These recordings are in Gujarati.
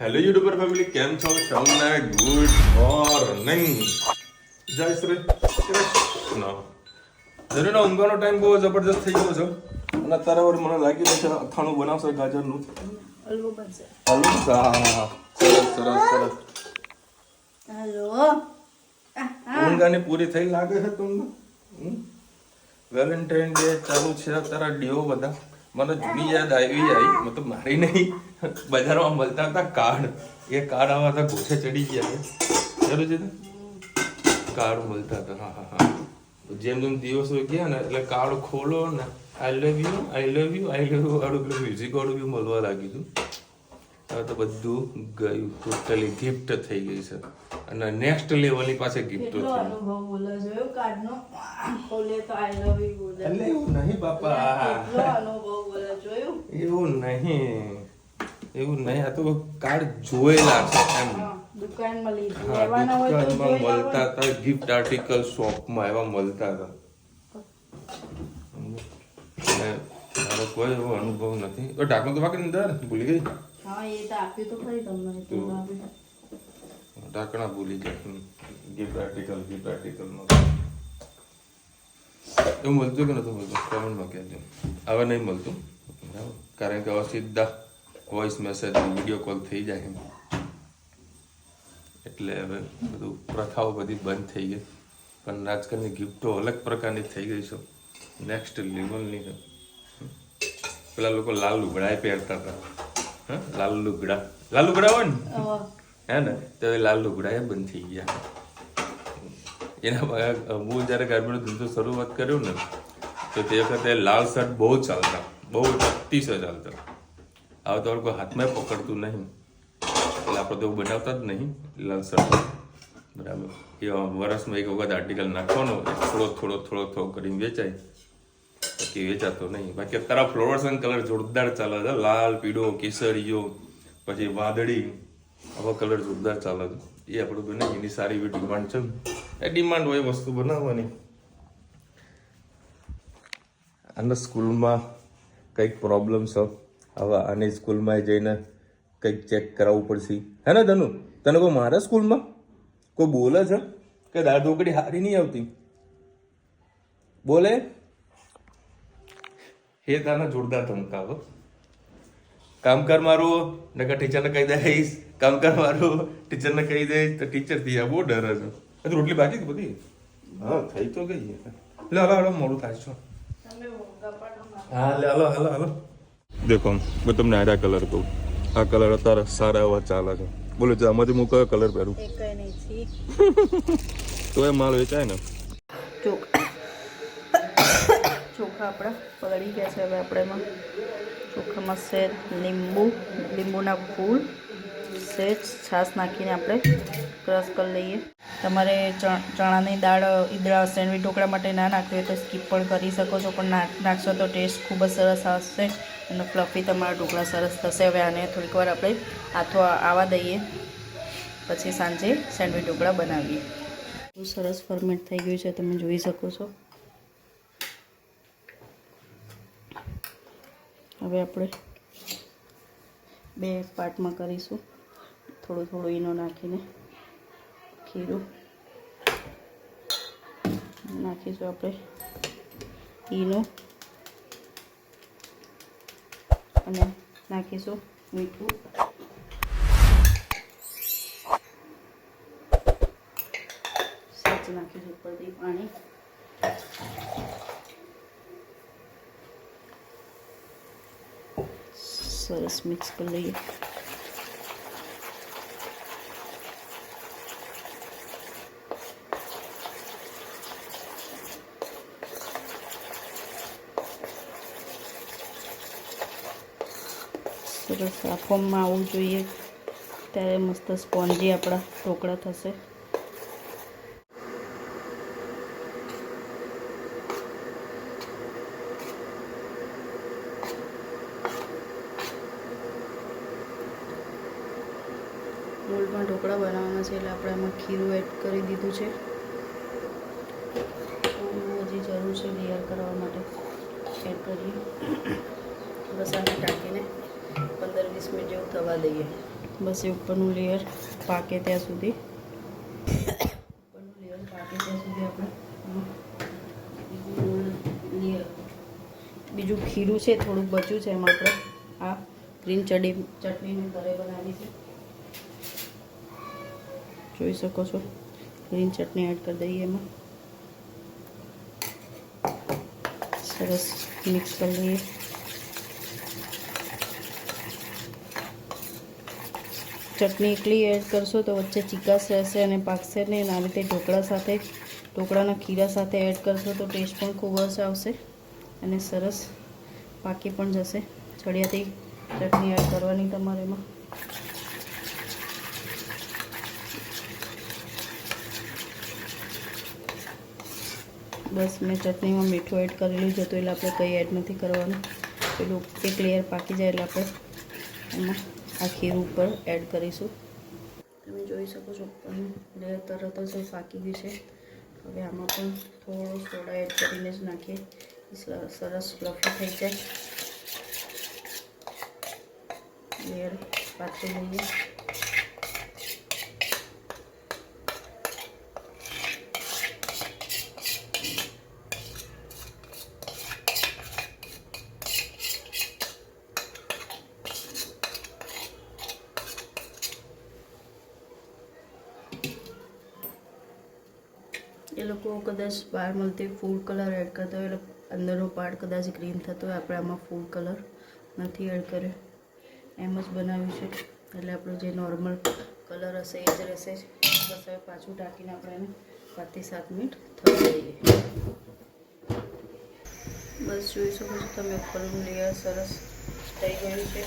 હેલો યુટ્યુબર ફેમિલી, કેમ છો? સૌને ગુડ મોર્નિંગ. જય શ્રી કૃષ્ણ. જરૂરનો ઊંઘવાનો ટાઈમ બહુ જબરજસ્ત થઈ ગયો છે અને અત્યારે વળી મને લાગી રહ્યું છે અથાણું બનાવશે ગાજરનું. હલવો બનશે. હલવો? હા, સરસ સરસ સરસ. હલો. ઊંઘાની પૂરી થઈ લાગે છે તમને? વેલેન્ટાઇન ડે ચાલુ છે અત્યારે, ડીઓ બધા. મને જૂની યાદ આવી મતલબ મારી નહીં, બજારમાં મળતા હતા કાર્ડ. એ કાર્ડ આવા હતા, ગોછે ચડી ગયા છે. જરૂર છે કાર્ડ મળતા હતા. હા હા હા. જેમ જેમ દિવસો ગયા ને એટલે કાર્ડ ખોલો ને I love you I love you I love you વાળું પેલું મ્યુઝિક વાળું બી મળવા લાગ્યું હતું. હવે તો બધું ગયું, ટોટલી ગિફ્ટ થઈ ગઈ છે અને નેક્સ્ટ લેવલની પાસે ગિફ્ટો કેટલો થઈ. અનુભવ બોલે જોયો કાર્ડનો ખોલે તો આઈ લવ યુ બોલે. એટલે એવું નહીં બાપા, કેટલો અનુભવ બોલે જોયું. એવું નહીં, આ તો કાર્ડ જોયેલા છે એમ. દુકાનમાં લીધું હા, લેવાના હોય તો દુકાનમાં જોઈ મળતા હતા, ગિફ્ટ આર્ટિકલ શોપમાં એવા મળતા હતા. અને મારો કોઈ એવો અનુભવ નથી. તો ઢાંકણું તો બાકી અંદર ભૂલી ગઈ. હા, એ તો આપ્યું તો ખરી તમને એ તો આપ્યું. ઢાંકણા ભૂલી ગયા. ગિફ્ટ આર્ટિકલ એવું મળતું કે નતું મળતું કોમેન્ટમાં કહેજો. હવે નહીં મળતું બરાબર, કારણ કે હવે સીધા વોઇસ મેસેજ વિડીયો કોલ થઈ જાય એટલે હવે બધું પ્રથાઓ બધી બંધ થઈ ગઈ. પણ આજકાલની ગિફ્ટો અલગ પ્રકારની થઈ ગઈ છે, નેક્સ્ટ લેવલની છે. પેલા લોકો લાલ લુગડા પહેરતા હતા. હા, લાલ લુગડા હોય ને હે ને, તો હવે લાલ લુગડા એ બંધ થઈ ગયા. એના હું જ્યારે ગાર્મેન્ટ ધંધો શરૂઆત કર્યો ને તો તે વખતે લાલ શર્ટ બહુ ચાલતા, બહુ અતિશય ચાલતા. હવે તો કોઈ હાથમાં પકડતું નહીં એટલે આપણે તો બનાવતા જ નહીં લાલ શર્ટ બરાબર. એ વર્ષમાં એક વખત આર્ટિકલ નાખવાનો, થોડો કરીને વેચાય, બાકી વેચાતો નહીં. બાકી અત્યારે ફ્લોરસન કલર જોરદાર ચાલે છે, લાલ, પીળો, કેસરીયો, પછી વાદળી, આવા કલર જોરદાર ચાલે છે. એ આપણું બનાવીએ, એની સારી એવી ડિમાન્ડ છે. એ ડિમાન્ડ હોય વસ્તુ બનાવવાની. આના સ્કૂલમાં કંઈક પ્રોબ્લેમ છે, હવે આની સ્કૂલમાં જઈને કંઈક ચેક કરાવવું પડશે, હે ને ધનુ? તને કોઈ મારા સ્કૂલમાં કોઈ બોલે છે કે દાળ ઢોકળી સારી નહીં આવતી? બોલે હે તાને જોરદાર ધમકાવો. કામ કર મારું, નકર ટીચરને કહી દઈશ. કામ કર મારું, ટીચરને કહી દઈશ તો ટીચર થી બહુ ડરે છે. હજુ રોટલી બાકી બધી? હા, થઈ તો ગઈ. લે હાલો મોડું થાય છે. હા લે હાલો. દેખો હું તમને આ કલર કહું, આ કલર અત્યારે સારા એવા ચાલે છે. બોલો છે આમાંથી હું કયો કલર પહેરું? તો એ માલ વેચાય ને. ચોખા આપણા પલળી ગયા છે. હવે આપણે એમાં ચોખામાં સેજ લીંબુના ફૂલ, સેજ છાશ નાખીને આપણે ક્રશ કરી લઈએ. તમારે ચણાની દાળ ઈદડા સેન્ડવીચ ઢોકળા માટે ના નાખવી હોય તો સ્કીપ પણ કરી શકો છો, પણ નાખશો તો ટેસ્ટ ખૂબ જ સરસ આવશે અને ફ્લફી તમારા ઢોકળા સરસ થશે. હવે આને થોડીક વાર આપણે હાથો આવવા દઈએ, પછી સાંજે સેન્ડવીચ ઢોકળા બનાવીએ. બહુ સરસ ફર્મેન્ટ થઈ ગયું છે, તમે જોઈ શકો છો. હવે આપણે બે પાર્ટમાં કરીશું. થોડું ઈનો નાખીને ખીરું નાખીશું. આપણે ઈનો અને નાખીશું મીઠું. સહેજ નાખીશું ઉપરથી પાણી. સરસ મિક્સ કરી લઈએ. સરસ આ ફોર્મમાં આવવું જોઈએ, ત્યારે મસ્ત સ્પોન્જી આપણા ઢોકળા થશે. મોલ્ડમાં ઢોકળા બનાવવાના છે એટલે આપણે એમાં ખીરું એડ કરી દીધું છે. હજી જરૂર છે લેયર કરવા માટે. એડ કરીએ બસ આને ઢાંકીને 15 15-20 મિનિટ જેવું થવા દઈએ. બસ એ ઉપરનું લેયર પાકે ત્યાં સુધી આપણે બીજું ખીરું છે થોડુંક બચ્યું છે એમાં આપણે આ ગ્રીન ચટણીનું ઘરે બનાવી છે. જોઈ શકો છો ગ્રીન ચટણી એડ કરી દઈએ એમાં. સરસ મિક્સ કરી લઈએ. ચટણી એકલી એડ કરશો તો વચ્ચે ચીકાશ રહેશે અને પાકશે નહીં. આ રીતે ઢોકળાના ખીરા સાથે એડ કરશો તો ટેસ્ટ પણ ખૂબ જ આવશે અને સરસ પાકી પણ જશે. છડિયાથી ચટણી એડ કરવાની તમારે એમાં. બસ મેં ચટણીમાં મીઠું એડ કરેલું જ હતું એટલે આપણે કંઈ એડ નથી કરવાનું. પેલું એક લેયર પાકી જાય એટલે આપણે એમાં આ ખીરું ઉપર એડ કરીશું. તમે જોઈ શકો છો ઉપરનું લેયર તરત જ પાકી ગયું છે. હવે આમાં પણ થોડો સોડા એડ કરીને જ નાખીએ, સરસ ફ્લફી થઈ જાય. લેયર પાથરી લઈએ. એ લોકો કદાચ બહાર મળતી ફૂડ કલર એડ કરતા હોય એટલે અંદરનો પાર્ટ કદાચ ગ્રીન થતો હોય. આપણે આમાં ફૂડ કલર નથી એડ કર્યો, એમ જ બનાવ્યું છે એટલે આપણો જે નોર્મલ કલર હશે એ જ રહેશે. બસ હવે પાછું ઢાંકીને આપણે એને 5 થી 7 મિનિટ થવા દઈએ. બસ જોઈ શકો છો તમે ઉપરનું લેયર સરસ થઈ ગયું છે.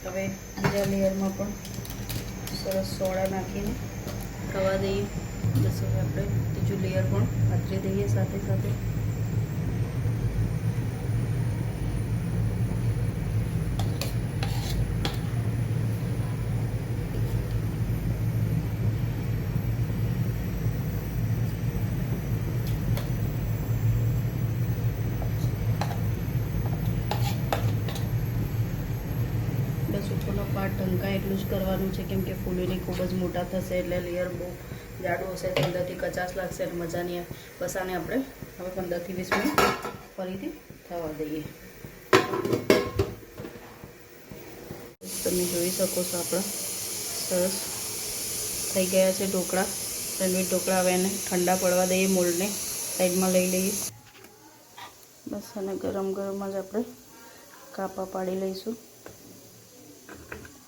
હવે બીજા લેયરમાં પણ સરસ સોડા નાખીને થવા દઈએ. બસ હવે આપણે બીજું લેયર પણ પાથરી દઈએ સાથે સાથે. બસ ઉપરનો પાર્ટ ઢંકાય એટલું જ કરવાનું છે કેમ કે ફૂલીને ખૂબ જ મોટા થશે એટલે લેયર બહુ જાડું હશે તો અંદરથી કચાશ લાગશે અને મજા નહીં આવે. બસ આને આપણે હવે 15 થી 20 મિનિટ ફરીથી થવા દઈએ. તમે જોઈ શકો છો આપણા સરસ થઈ ગયા છે ઢોકળા, સેન્ડવિચ ઢોકળા. હવે એને ઠંડા પડવા દઈએ, મોલ્ડને સાઈડમાં લઈ લઈએ. બસ અને ગરમ ગરમ જ આપણે કાપા પાડી લઈશું.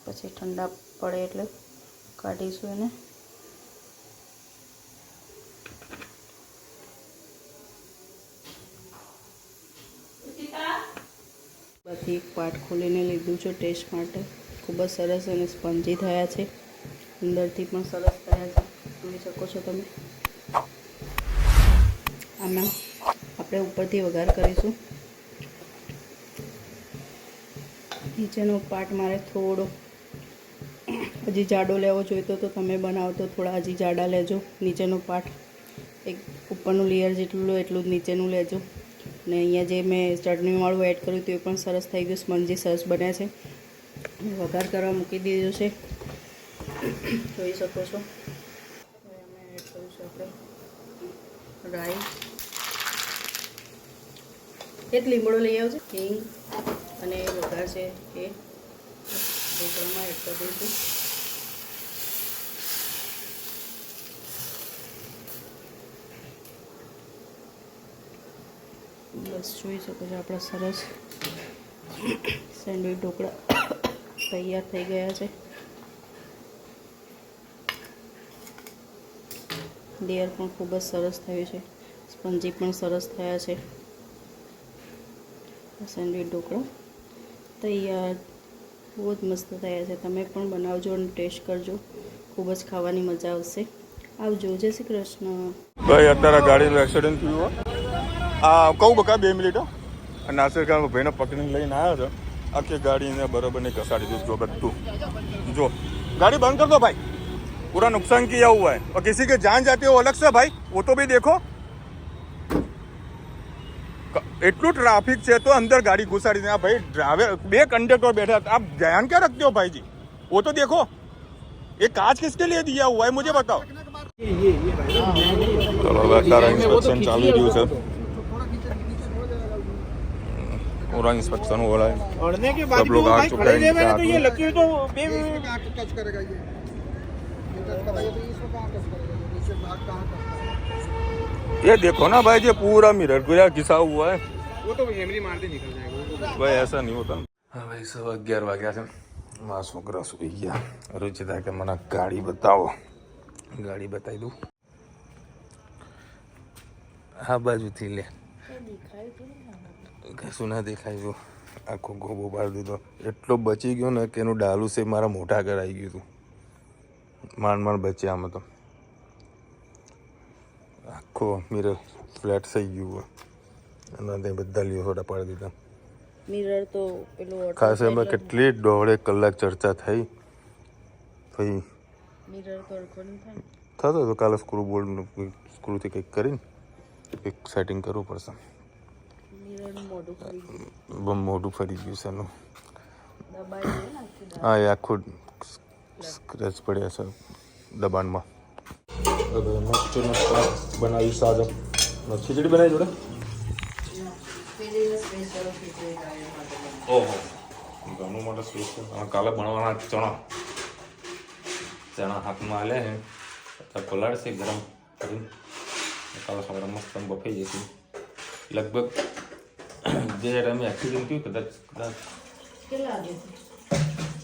પછી ઠંડા પડે એટલે કાઢીશું એને. બધી એક પાર્ટ ખોલીને લીધું છે ટેસ્ટ માટે. ખૂબ જ સરસ અને સ્પંજી થયા છે, અંદરથી પણ સરસ થયા છે, જોઈ શકો છો તમે. આમાં આપણે ઉપરથી વઘાર કરીશું. નીચેનો પાર્ટ મારે થોડો હજી જાડો લેવો જોઈતો તો તમે બનાવો તો થોડા હજી જાડા લેજો. નીચેનો પાર્ટ એક ઉપરનું લેયર જેટલું લો એટલું જ નીચેનું લેજો. અને અહીંયા જે મેં ચટણીવાળું એડ કર્યું તો એ પણ સરસ થઈ ગયું, સ્પંજી સરસ બન્યા છે. વઘાર કરવા મૂકી દીધો છે, જોઈ શકો છો. હવે અમે એડ કરીશું આપણે રાઈ. એક લીમડો લઈ આવજો. હિંગ અને વઘાર છે એ ઢોકળામાં એડ કરી દઈશું. બસ જોઈ શકો છો આપણા સરસ સેન્ડવિચ ઢોકળા તૈયાર થઈ ગયા છે. લેયર પણ ખૂબ જ સરસ થયું છે, સ્પંજી પણ સરસ થયા છે. સેન્ડવિચ ઢોકળા તૈયાર, બહુ જ મસ્ત થયા છે. તમે પણ બનાવજો અને ટેસ્ટ કરજો, ખૂબ જ ખાવાની મજા આવશે. આવજો. જય શ્રી કૃષ્ણ. ભાઈ અત્યારે ગાડીનું એક્સિડન્ટ થયું. આ કહું બકા 2 મિનિટ. નાસિર ખાન ભાઈને પકડીને લઈને આવ્યો છે. આખી ગાડીને બરાબર નહીં ઘસાડી દીધું. જો બધું જો, गाड़ी बंद कर दो भाई, पूरा नुकसान किया हुआ है और किसी के जान जाती हो अलग से भाई, वो तो भी देखो। એટલું ट्रैफिक છે तो अंदर गाड़ी घुसाड़ी देना भाई ड्राइवर 2 कंडक्टर बैठे हैं आप ध्यान क्या रखते हो भाई जी वो तो देखो ये कांच किसके लिए दिया हुआ है मुझे बताओ चलो तारा इंस्पेक्शन चालू રહ્યું છે पूरा इंस्पेक्शन हो रहा है अड़ने के बाद सब लोग आ चुके हैं मैंने तो ये लकीर तो टच करेगा ये टच करेगा तो इसको कहाँ टच करेगा नीचे भाग कहाँ टच ये देखो ना भाई ये पूरा मिरर को यार घिसा हुआ है वो तो हेमरी मारते निकल जाएगा भाई ऐसा नहीं होता હા ભાઈ 11:15 વાગ્યા છે મારા છોકરા સુઈ ગયા રુચિતા કે મને ગાડી બતાવો ગાડી બતાવી દઉં આ બાજુથી લે કશું ના દેખાય જો આખો ગોબો પાડી દીધો એટલો બચી ગયો ને કે એનું ડાલું છે મારા મોઢા આગળ આવી ગયું હતું માંડ બચ્યા આમાં તો આખો મિરર ફ્લેટ થઈ ગયું હોય અને તે બધા લીસોડા પાડી દીધા મિરર તો પેલું ખાસ એમાં કેટલી 1.5 કલાક ચર્ચા થઈ ભાઈ મિરર તો રેકોર્ડિંગ થાય થતો તો કાલે સ્ક્રૂથી કંઈક કરીને કંઈક સેટિંગ કરવું પડશે મિરરનું મોઢું ફરી ગયું બહુ મોઢું ફરી ગયું છે એનું દબાઈ દે ને આખી હા એ આખું સ્ક્રેચ પડ્યા છે દબાણમાં મસ્ત બનાવી સાદો ખીચડી બનાવી જોડે ઓહો ઘણું મોટો સ્પેશિયલ કાલે બનાવવાના ચણા હાથમાં આલ્યા ને અત્યારે પલાળશે ગરમ કરીને કાલે સવારે મસ્ત બફાઈ જશે લગભગ જે ટાઈમે એક્સિડન્ટ થયું કદાચ કેટલા વાગે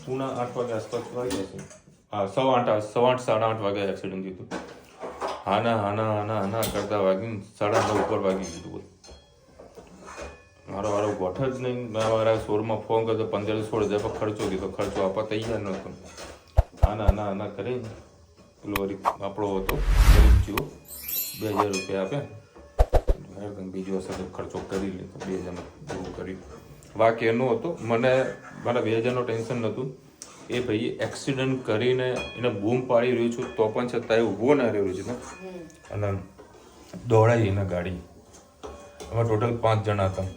પૂના 8 વાગે આસપાસ વાગ્યા છે હા 8:15 8:30 વાગે એક્સિડન્ટ થયું હતું હાના કરતા વાગીને 9:30 ઉપર વાગી ગયું હતું મારો ગોઠ જ નહીં મારા શોરમાં ફોન કર્યો 15-16 હજાર ખર્ચો કીધો ખર્ચો આપવા તૈયાર નહોતો આના કરીને પેલો આપણો હતો ગરીબ જેવો 2000 રૂપિયા આપ્યા બીજો હશે તો ખર્ચો કરી લીધો 2000 જેવું કર્યું વાક્ય એનો હતો મને મારા 2000નું ટેન્શન નહોતું એ ભાઈ એક્સિડન્ટ કરીને એને બૂમ પાડી રહ્યું છું તો પણ છતાં એ ઊભો ના રહ્યો છે ને અને દોડાઈ એને ગાડી અમે ટોટલ 5 જણા હતા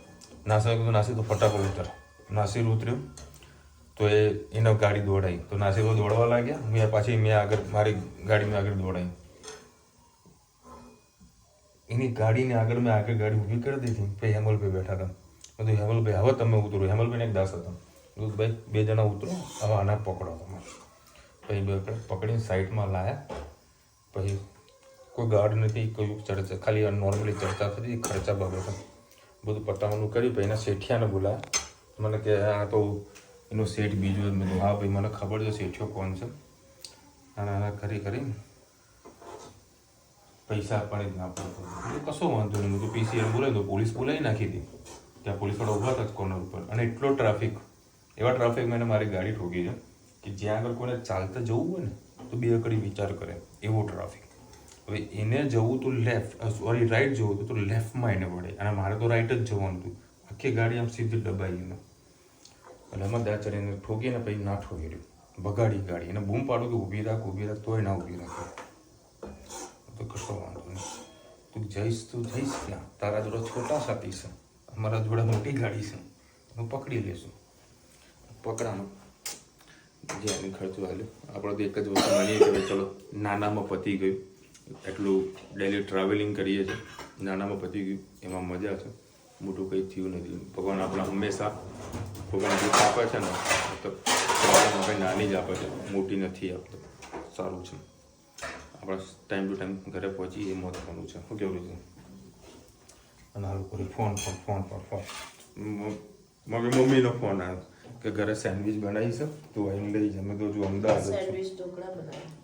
નાસી તો ફટાફટ ઉતર નાસિર ઉતર્યો તો એને ગાડી દોડાઈ તો નાસિરો દોડવા લાગ્યા મેં આગળ મારી ગાડીમાં આગળ દોડાઈ એની ગાડીને આગળ ગાડી ઊભી કરી દીધી પછી હેમલભાઈ બેઠા હતા બધું હેમલભાઈ હવે તમે ઉતરો હેમલભાઈને એક દાસ હતા ભાઈ 2 જણા ઉતરો હવે આના પકડો તમે પછી પકડીને સાઈડમાં લાયા પછી કોઈ ગાર્ડ નથી કોઈ ચર્ચા ખાલી નોર્મલી ચર્ચા થતી ખર્ચા બાબતે બધું પતાવવાનું કર્યું પછી એના શેઠિયાને બોલાયા મને કે આ તો એનો શેઠ બીજો મેં હા ભાઈ મને ખબર છે શેઠિયો કોણ છે આના કરીને પૈસા આપવાની જ ના પડતો કશો વાંધો નહીં મેં તો પીસીઆર બોલાવી તો પોલીસ બોલાવી નાખી હતી ત્યાં પોલીસવાળા ઊભા હતા જ કોર્નર ઉપર અને એટલો ટ્રાફિક એવા ટ્રાફિકમાં એને મારી ગાડી ઠોકી છે કે જ્યાં આગળ કોઈને ચાલતા જવું હોય ને તો 2 કડી વિચાર કરે એવો ટ્રાફિક હવે એને જવું તો રાઈટ જવું તો લેફ્ટમાં એને વળે અને મારે તો રાઈટ જ જવાનું હતું આખી ગાડી આમ સીધી દબાઈ એને અને એમાં દા ચડીને ઠોકીને પછી ના ઠોકી રહ્યું બગાડી ગાડી એને બૂમ પાડું કે ઊભી રાખ તોય ના ઊભી રાખે તો કશો વાંધો નહીં તું જઈશ ક્યાં તારા જોડે છોટા સાથી છે અમારા જોડે મોટી ગાડી છે હું પકડી લેશું પકડાનું જે એની ખર્ચો હાલ્યો આપણે તો એક જ વસ્તુ માનીએ કે ચલો નાનામાં પતી ગયું એટલું ડેલી ટ્રાવેલિંગ કરીએ છીએ નાનામાં પતી ગયું એમાં મજા છે મોટું કંઈ થયું નથી ભગવાન આપણા હંમેશા ભગવાન જે આપે છે ને તો કંઈ નાની જ આપે છે મોટી નથી આપતો સારું છે આપણે ટાઈમ ટુ ટાઈમ ઘરે પહોંચી એ મહત્વનું છે શું કેવું છે અને આ લોકો ફોન મમ્મીનો ફોન આવ્યો કે ઘરે સેન્ડવિચ બનાવી છે તું આવીને લઈ જા મેં તો જો અમદાવાદ સેન્ડવિચ ઢોકળા બનાવ્યા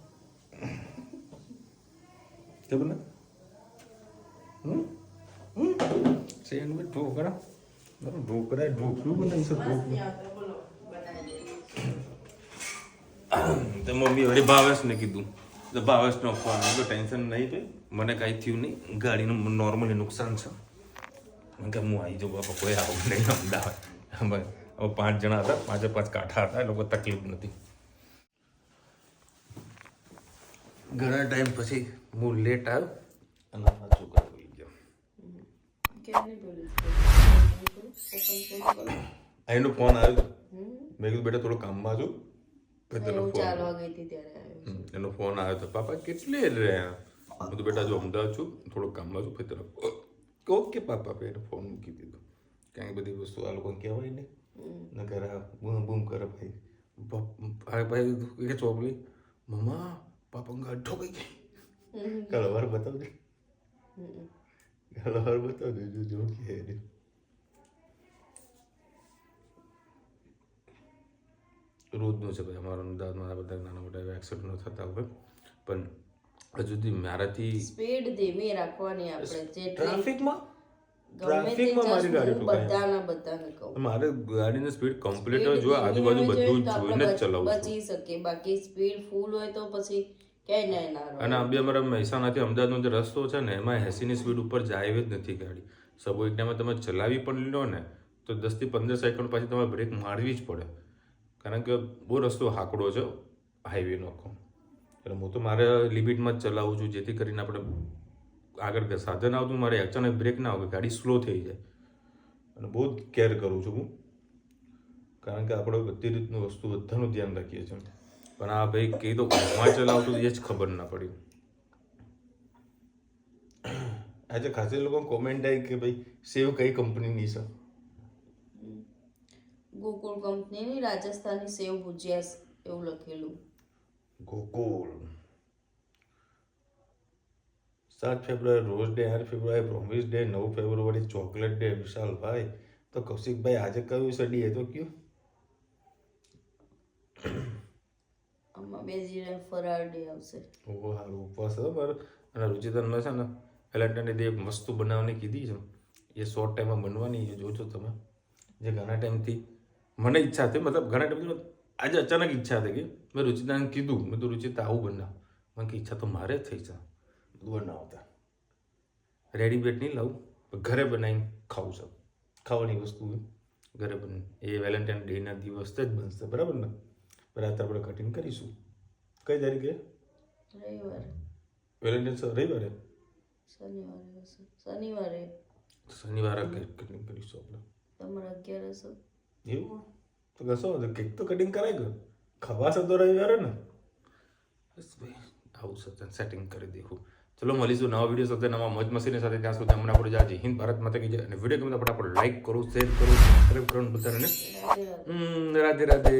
તે બને સેન્ડવિચ ઢોકળા ઢોકળું બનાવી છે તો મમ્મી વળી ભાવેશને કીધું તો ભાવેશનો ફોન આવ્યો ટેન્શન નહીં તો મને કાંઈ થયું નહીં ગાડીનું નોર્મલી નુકસાન છે કે હું આવી જાઉં બાપા કોઈ આવું નહીં અમદાવાદ હવે 5 જણા હતા 5 કાંઠા હતા એ લોકો તકલીફ નથી ઘણા ટાઈમ પછી હું લેટ આવ્યો અને છોકરા બોલી ગયો કેમ નહીં બોલી એનો ફોન આવ્યો મેં કીધું બેટા થોડો કામમાં છું પછી તને હું ફોન ચાલવા ગઈ હતી ત્યારે આવ્યો. એનો ફોન આવ્યો તો પાપા કેટલી રહ્યા હું તો બેટા જો અમદાવાદ છું થોડું કામમાં છું પછી તરફ ઓકે પાપા એને ફોન મૂકી દીધો કારણ કે બધી વસ્તુ આ લોકોને કહેવાય નહીં ન કરે બૂમ બૂમ કરે ભાઈ કે ચોપડી મમ્મા પાપા ગાંઠો કઈ ગઈ કાલ વાર બતાવજે કાલ વાર બતાવજો જો કે રોજનું છે ભાઈ અમારા અમદાવાદમાં આ બધા નાના મોટા એક્સિડન્ટો થતા હોય પણ હજુ સુધી મારાથી સ્પીડ ધીમી રાખવાની આપણે જેટલી ટ્રાફિકમાં ગમે તે મારી ગાડી બધાને કહું મારે ગાડીની સ્પીડ કમ્પ્લીટ હોય જો આજુબાજુ બધું જોઈને જ ચલાવું છું બચી શકે બાકી સ્પીડ ફૂલ હોય તો પછી ક્યાંય ના રહે. અને આ બી અમારા મહેસાણાથી અમદાવાદનો જે રસ્તો છે ને એમાં 80ની સ્પીડ ઉપર જાય જ નથી ગાડી સબો એક ટાઈમે તમે ચલાવી પણ લો ને તો 10 થી 15 સેકન્ડ પછી તમારે બ્રેક મારવી જ પડે કારણ કે બહુ રસ્તો હાકડો છે હાઈવે નોખો એટલે હું તો મારે લિમિટમાં જ ચલાવું છું જેથી કરીને આપણે આગળ સાધન આવતું મારે અચાનક બ્રેક ના આવે ગાડી સ્લો થઈ જાય અને બહુ જ કેર કરું છું હું કારણ કે આપણે બધી રીતનું વસ્તુ બધાનું ધ્યાન રાખીએ છીએ પણ આ ભાઈ કહી તો ઊંઘમાં ચલાવતું એ જ ખબર ના પડી આજે ખાસી લોકો કોમેન્ટ આવી કે ભાઈ સેવ કઈ કંપનીની છે ગોકુળ કંપનીની રાજસ્થાની સેવ ભુજિયા એવું લખેલું. ગોકુળ 7 ફેબ્રુઆરી રોઝ ડે 8 ફેબ્રુઆરી પ્રોમિસ ડે 9 ફેબ્રુઆરી ચોકલેટ ડે વિશાલભાઈ તો કૌશિકભાઈ આજે કયું છે ડી એ તો કયું આમાં બે જીરા ફરાળ ડે આવશે. ઓહો સારું ઉપવાસ હતો મારો અને રુચિતનમાં છે ને વેલેન્ટાઇન ડે એક વસ્તુ બનાવવાની કીધી છે એ શોર્ટ ટાઈમમાં બનવાની છે જોજો તમે જે ઘણા ટાઈમથી મને ઈચ્છા હતી મતલબ ઘણા ટાઈમથી આજે અચાનક ઈચ્છા હતી કે મેં રુચિતાને કીધું મેં તો રુચિતા આવું બનાવ મને કે ઈચ્છા તો મારે જ થઈ છે બધું બનાવતા રેડીમેડ નહીં લાવું પણ ઘરે બનાવીને ખાવું છે ખાવાની વસ્તુ ઘરે બને એ વેલેન્ટાઇન ડેના દિવસ જ બનશે બરાબર ને રાતે આપણે કટિંગ કરીશું કઈ તારીખે રવિવારે વેલેન્ટાઇન રવિવારે શનિવારે હશે શનિવારે કટિંગ કરીશું આપણે તમારે 11 હશે એવું તો કશો કેક તો કટિંગ કરાય ગયો ખવાશે તો રવિવારે ને બસ ભાઈ આવું છે સેટિંગ કરી દેવું ચલો મળીશું નવા વિડીયો સાથે નવા મોજ મસ્તીની સાથે ત્યાં સુધી હમણાં આપણે જય હિન્દ ભારત માતા કી જય અને વિડીયો ગમે તો ફટાફટ લાઈક કરો શેર કરો સબસ્ક્રાઈબ કરો બધાને રાધે રાધે